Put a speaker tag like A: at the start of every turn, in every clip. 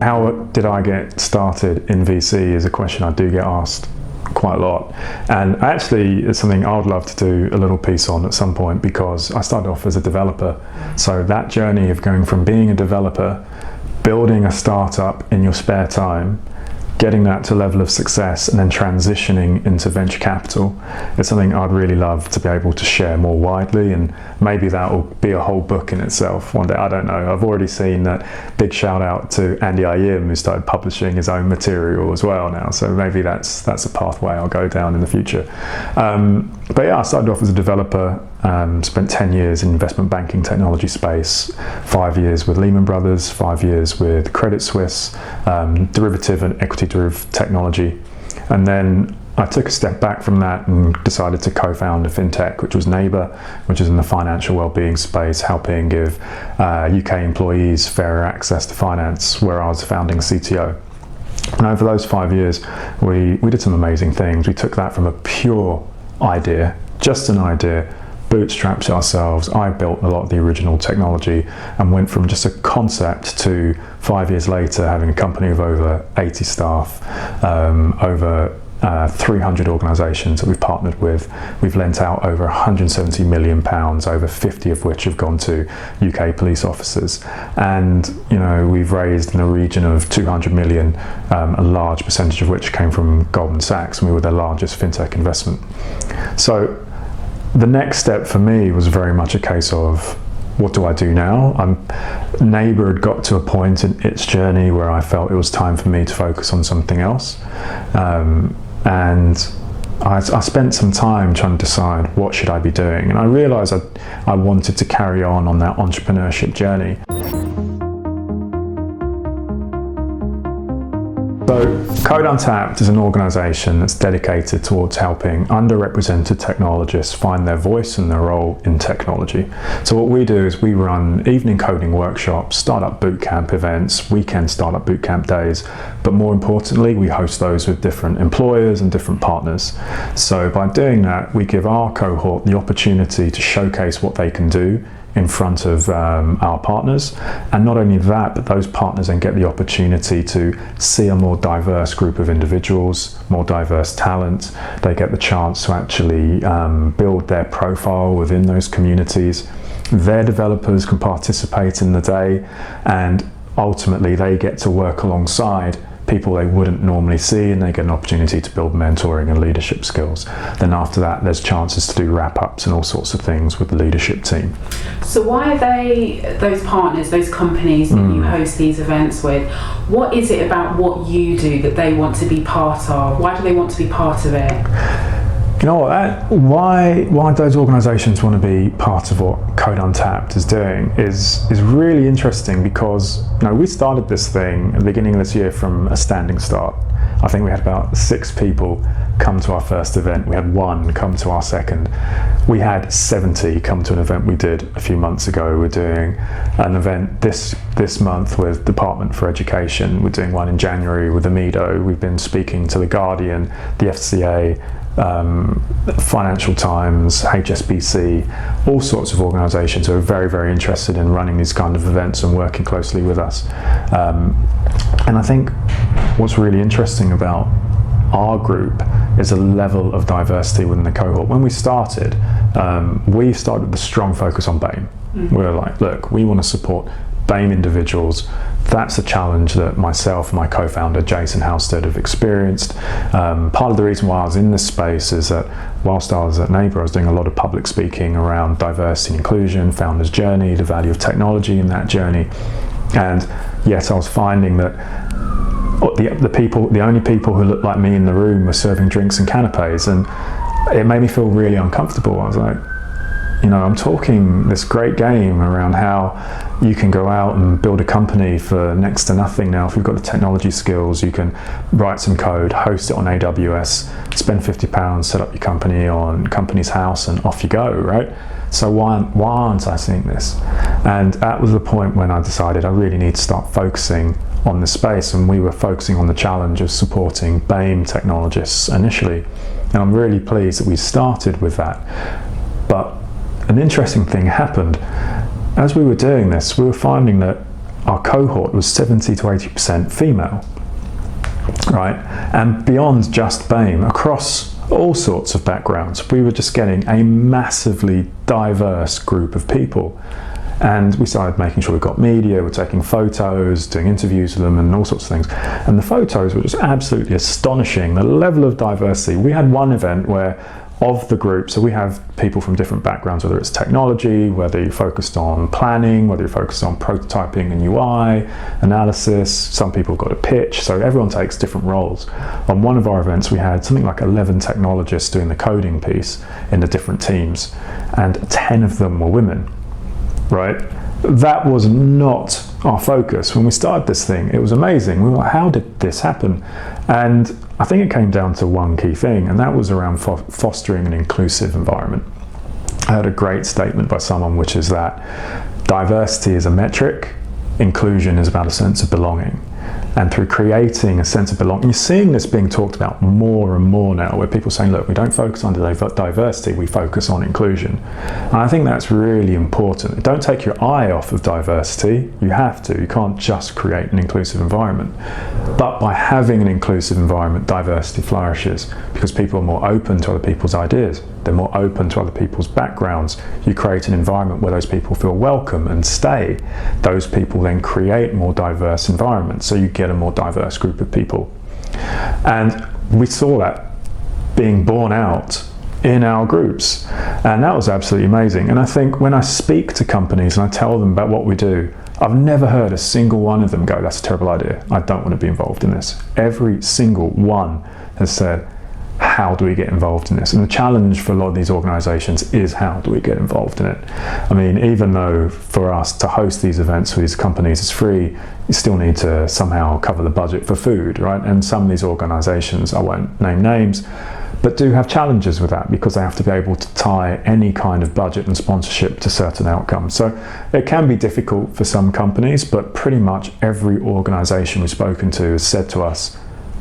A: How did I get started in VC is a question I do get asked quite a lot, and actually it's something I would love to do a little piece on at some point, because I started off as a developer. So that journey of going from being a developer, building a startup in your spare time, getting that to a level of success, and then transitioning into venture capital, it's something I'd really love to be able to share more widely, and maybe that will be a whole book in itself one day. I don't know. I've already seen that. Big shout out to Andy Ayim, who started publishing his own material as well now, so maybe that's a pathway I'll go down in the future. But yeah, I started off as a developer, spent 10 years in investment banking technology space, 5 years with Lehman Brothers, 5 years with Credit Suisse, derivative and equity derivative technology. And then I took a step back from that and decided to co-found a fintech, which was Neighbour, which is in the financial wellbeing space, helping give UK employees fairer access to finance, where I was the founding CTO. And over those 5 years, we did some amazing things. We took that from a pure idea, just an idea, bootstrapped it ourselves. I built a lot of the original technology and went from just a concept to 5 years later having a company of over 80 staff, over 300 organisations that we've partnered with. We've lent out over £170 million, over 50 of which have gone to UK police officers. And we've raised in the region of 200 million, a large percentage of which came from Goldman Sachs, and we were their largest fintech investment. So the next step for me was very much a case of, what do I do now? Neighbour had got to a point in its journey where I felt it was time for me to focus on something else. And I spent some time trying to decide what should I be doing. And I realised I wanted to carry on that entrepreneurship journey. So Code Untapped is an organisation that's dedicated towards helping underrepresented technologists find their voice and their role in technology. So what we do is we run evening coding workshops, startup bootcamp events, weekend startup bootcamp days, but more importantly, we host those with different employers and different partners. So by doing that, we give our cohort the opportunity to showcase what they can do in front of our partners, and not only that, but those partners then get the opportunity to see a more diverse group of individuals, more diverse talent. They get the chance to actually build their profile within those communities. Their developers can participate in the day, and ultimately they get to work alongside people they wouldn't normally see, and they get an opportunity to build mentoring and leadership skills. Then after that, there's chances to do wrap-ups and all sorts of things with the leadership team.
B: So why are they, those partners, those companies that you host these events with, what is it about what you do that they want to be part of? Why do they want to be part of it?
A: You know what, why those organisations want to be part of what Code Untapped is doing is really interesting, because we started this thing at the beginning of this year from a standing start. I think we had about 6 people come to our first event. We had 1 come to our second. We had 70 come to an event we did a few months ago. We're doing an event this month with Department for Education. We're doing one in January with Amido. We've been speaking to The Guardian, the FCA, Financial Times, HSBC, all sorts of organisations who are very, very interested in running these kind of events and working closely with us. And I think what's really interesting about our group is a level of diversity within the cohort. When we started with a strong focus on BAME. We were like, look, we want to support BAME individuals. That's a challenge that myself and my co-founder Jason Halstead have experienced. Part of the reason why I was in this space is that whilst I was at Neighbour, I was doing a lot of public speaking around diversity and inclusion, founder's journey, the value of technology in that journey. And yes, I was finding that the only people who looked like me in the room were serving drinks and canapes, and it made me feel really uncomfortable. I was like, I'm talking this great game around how you can go out and build a company for next to nothing now. If you've got the technology skills, you can write some code, host it on AWS, spend £50, set up your company on Company's House, and off you go, right? So why aren't I seeing this? And that was the point when I decided I really need to start focusing on this space, and we were focusing on the challenge of supporting BAME technologists initially. And I'm really pleased that we started with that. But an interesting thing happened. As we were doing this, we were finding that our cohort was 70 to 80% female, right? And beyond just BAME, across all sorts of backgrounds, we were just getting a massively diverse group of people. And we started making sure we got media, we're taking photos, doing interviews with them and all sorts of things. And the photos were just absolutely astonishing, the level of diversity. We had one event where of the group, so we have people from different backgrounds, whether it's technology, whether you're focused on planning, whether you're focused on prototyping and UI, analysis, some people got a pitch, so everyone takes different roles. On one of our events we had something like 11 technologists doing the coding piece in the different teams, and 10 of them were women, right? That was not our focus. When we started this thing, it was amazing. We were like, how did this happen? And I think it came down to one key thing, and that was around fostering an inclusive environment. I heard a great statement by someone, which is that diversity is a metric, inclusion is about a sense of belonging. And through creating a sense of belonging, you're seeing this being talked about more and more now, where people are saying, look, we don't focus on diversity, we focus on inclusion. And I think that's really important. Don't take your eye off of diversity. You have to. You can't just create an inclusive environment. But by having an inclusive environment, diversity flourishes because people are more open to other people's ideas. They're more open to other people's backgrounds. You create an environment where those people feel welcome and stay. Those people then create more diverse environments, so you get a more diverse group of people. And we saw that being borne out in our groups, and that was absolutely amazing. And I think when I speak to companies and I tell them about what we do, I've never heard a single one of them go, that's a terrible idea, I don't want to be involved in this. Every single one has said, how do we get involved in this? And the challenge for a lot of these organizations is, how do we get involved in it? I mean, even though for us to host these events for these companies is free, you still need to somehow cover the budget for food, right? And some of these organizations, I won't name names, but do have challenges with that because they have to be able to tie any kind of budget and sponsorship to certain outcomes. So it can be difficult for some companies, but pretty much every organization we've spoken to has said to us,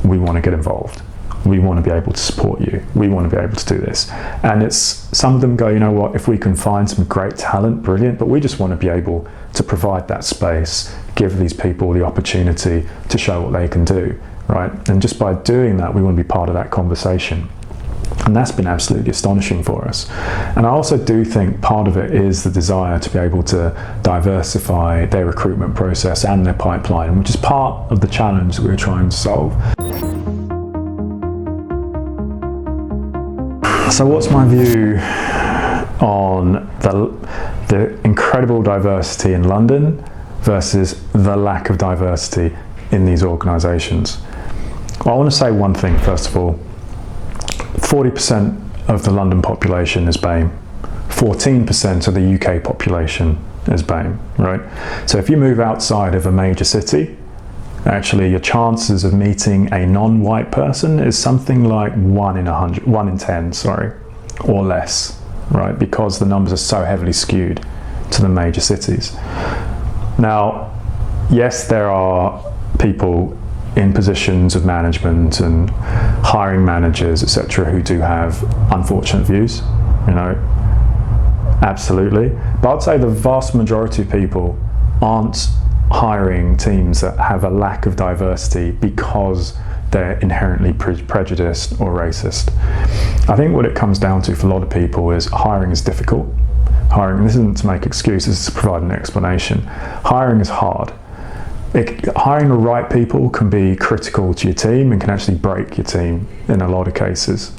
A: we want to get involved. We want to be able to support you. We want to be able to do this. And it's, some of them go, you know what, if we can find some great talent, brilliant, but we just want to be able to provide that space, give these people the opportunity to show what they can do, right? And just by doing that, we want to be part of that conversation. And that's been absolutely astonishing for us. And I also do think part of it is the desire to be able to diversify their recruitment process and their pipeline, which is part of the challenge that we're trying to solve. So what's my view on the incredible diversity in London versus the lack of diversity in these organisations? Well, I want to say one thing first of all. 40% of the London population is BAME. 14% of the UK population is BAME, right? So if you move outside of a major city, actually your chances of meeting a non-white person is something like 1 in 10, or less, right? Because the numbers are so heavily skewed to the major cities. Now, yes, there are people in positions of management and hiring managers, etc., who do have unfortunate views, you know, absolutely. But I'd say the vast majority of people aren't hiring teams that have a lack of diversity because they're inherently prejudiced or racist. I think what it comes down to for a lot of people is hiring is difficult. Hiring, this isn't to make excuses, it's to provide an explanation. Hiring is hard. Hiring the right people can be critical to your team and can actually break your team in a lot of cases.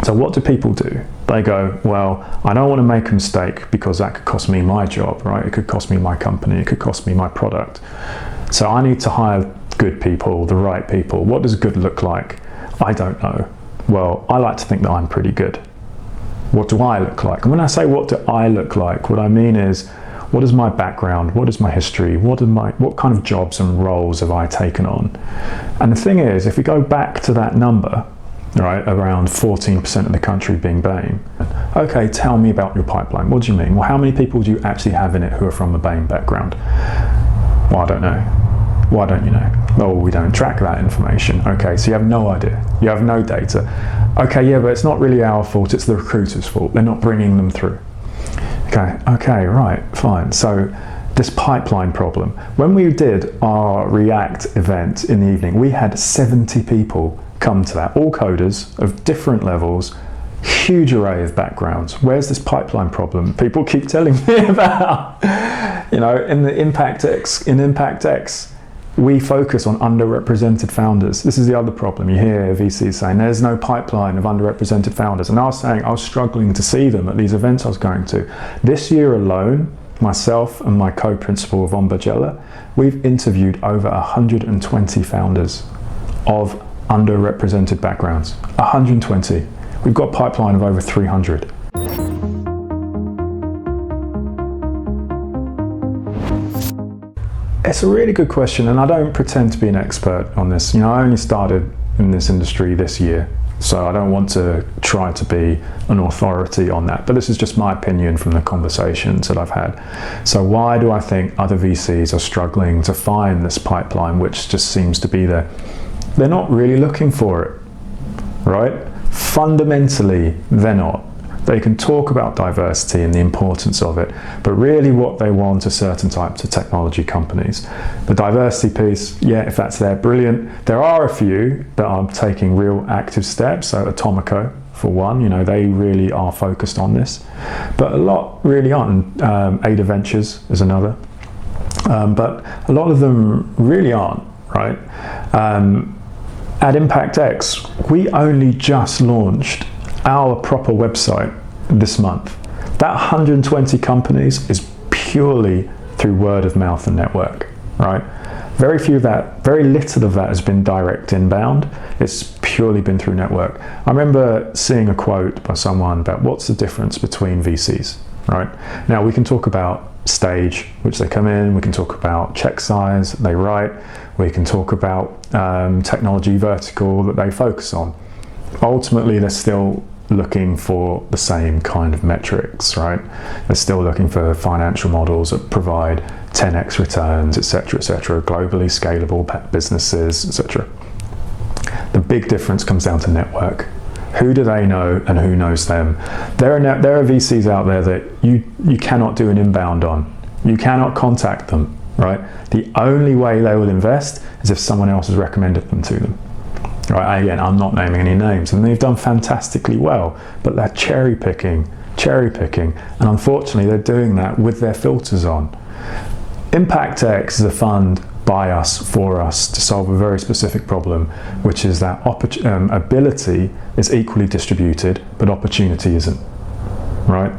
A: So what do people do? They go, well, I don't want to make a mistake because that could cost me my job, right? It could cost me my company, it could cost me my product. So I need to hire good people, the right people. What does good look like? I don't know. Well, I like to think that I'm pretty good. What do I look like? And when I say what do I look like, what I mean is, what is my background? What is my history? What kind of jobs and roles have I taken on? And the thing is, if we go back to that number, right, around 14% of the country being BAME, okay, tell me about your pipeline. What do you mean? Well, how many people do you actually have in it who are from a BAME background? Well, I don't know. Why don't you know? Well, we don't track that information. Okay, so you have no idea. You have no data. Okay, yeah, but it's not really our fault, it's the recruiter's fault. They're not bringing them through. Okay, right, fine. So this pipeline problem. When we did our React event in the evening, we had 70 people come to that, all coders of different levels, huge array of backgrounds. Where's this pipeline problem people keep telling me about? In the Impact X, we focus on underrepresented founders. This is the other problem. You hear VCs saying there's no pipeline of underrepresented founders, and I was struggling to see them at these events I was going to. This year alone, myself and my co-principal Yvonne Bergella, we've interviewed over 120 founders of underrepresented backgrounds. 120. We've got a pipeline of over 300. It's a really good question, and I don't pretend to be an expert on this. I only started in this industry this year, so I don't want to try to be an authority on that, but this is just my opinion from the conversations that I've had. So why do I think other VCs are struggling to find this pipeline, which just seems to be there? They're not really looking for it, right? Fundamentally, they're not. They can talk about diversity and the importance of it, but really what they want are certain types of technology companies. The diversity piece, yeah, if that's there, brilliant. There are a few that are taking real active steps. So Atomico, for one, they really are focused on this, but a lot really aren't. Ada Ventures is another, but a lot of them really aren't, right? At Impact X, we only just launched our proper website this month. That 120 companies is purely through word of mouth and network, right? Very little of that has been direct inbound. It's purely been through network. I remember seeing a quote by someone about what's the difference between VCs, right? Now we can talk about stage, which they come in, we can talk about check size they write, we can talk about technology vertical that they focus on. Ultimately, they're still looking for the same kind of metrics, right? They're still looking for financial models that provide 10x returns, etc., globally scalable businesses, etc. The big difference comes down to network. Who do they know and who knows them? There are VCs out there that you cannot do an inbound on. You cannot contact them, right? The only way they will invest is if someone else has recommended them to them. Right, again, I'm not naming any names, and they've done fantastically well, but they're cherry picking, and unfortunately they're doing that with their filters on. Impact X is a fund by us, for us, to solve a very specific problem, which is that ability is equally distributed, but opportunity isn't, right?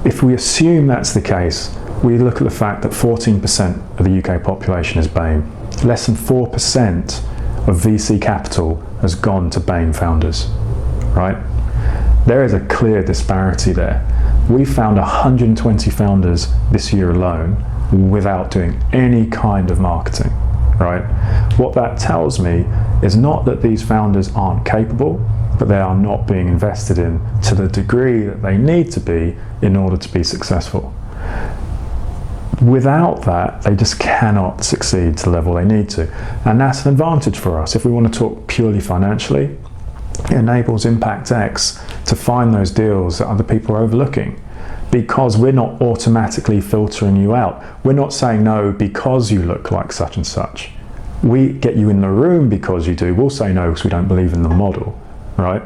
A: If we assume that's the case, we look at the fact that 14% of the UK population is BAME. Less than 4% of VC capital has gone to BAME founders, right? There is a clear disparity there. We found 120 founders this year alone without doing any kind of marketing, right? What that tells me is not that these founders aren't capable, but they are not being invested in to the degree that they need to be in order to be successful. Without that, they just cannot succeed to the level they need to. And that's an advantage for us. If we want to talk purely financially, it enables Impact X to find those deals that other people are overlooking, because we're not automatically filtering you out. We're not saying no because you look like such and such. We get you in the room because you do. We'll say no because we don't believe in the model, right?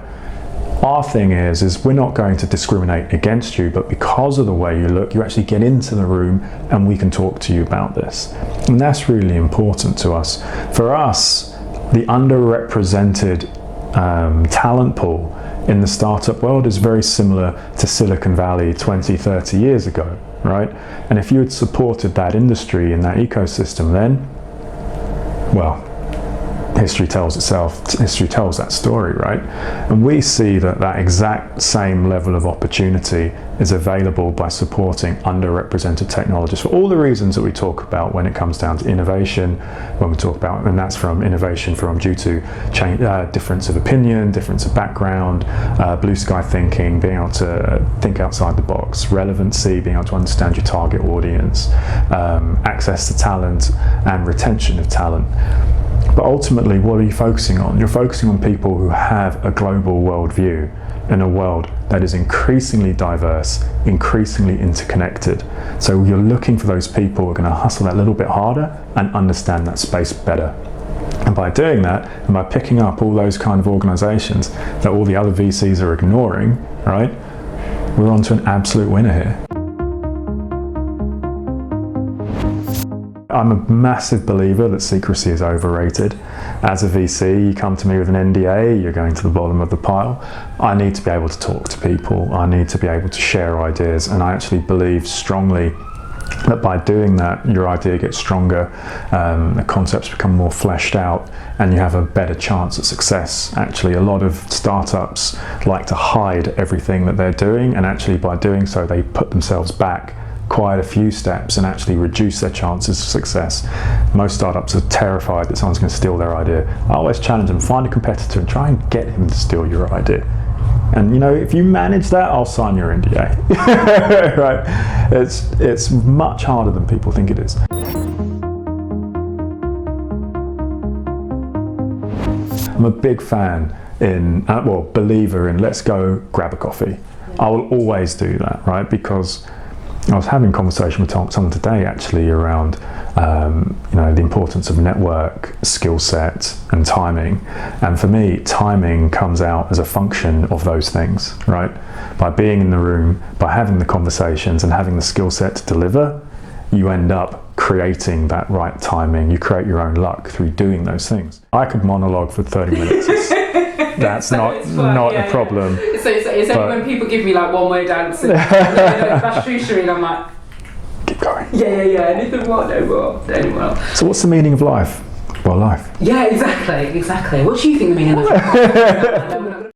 A: Our thing is we're not going to discriminate against you, but because of the way you look, you actually get into the room and we can talk to you about this. And that's really important to us. For us, the underrepresented talent pool in the startup world is very similar to Silicon Valley 20, 30 years ago, right? And if you had supported that industry and that ecosystem then, well, history tells itself, history tells that story, right? And we see that that exact same level of opportunity is available by supporting underrepresented technologists for all the reasons that we talk about when it comes down to innovation, when we talk about, and that's from innovation from due to difference of opinion, difference of background, blue sky thinking, being able to think outside the box, relevancy, being able to understand your target audience, access to talent and retention of talent. But ultimately, what are you focusing on? You're focusing on people who have a global worldview, in a world that is increasingly diverse, increasingly interconnected. So you're looking for those people who are going to hustle that little bit harder and understand that space better. And by doing that, and by picking up all those kind of organizations that all the other VCs are ignoring, right, we're on to an absolute winner here. I'm a massive believer that secrecy is overrated. As a VC, you come to me with an NDA, you're going to the bottom of the pile. I need to be able to talk to people. I need to be able to share ideas. And I actually believe strongly that by doing that, your idea gets stronger, the concepts become more fleshed out, and you have a better chance at success. Actually, a lot of startups like to hide everything that they're doing, and actually by doing so, they put themselves back quite a few steps and actually reduce their chances of success. Most startups are terrified that someone's going to steal their idea. I always challenge them, find a competitor and try and get him to steal your idea. And you know, if you manage that, I'll sign your NDA. Right? It's much harder than people think it is. I'm a big fan believer in let's go grab a coffee. I will always do that, right? Because I was having a conversation with someone today actually around the importance of network, skill set and timing. And for me, timing comes out as a function of those things, right? By being in the room, by having the conversations and having the skill set to deliver, you end up creating that right timing. You create your own luck through doing those things. I could monologue for 30 minutes. That's not a problem.
B: So it's only when people give me like one word answers. That's true, Shereen. I'm like,
A: keep going.
B: Yeah. Anything more? No more. Anymore.
A: So what's the meaning of life? Well, life.
B: Yeah, exactly. What do you think the meaning of life is?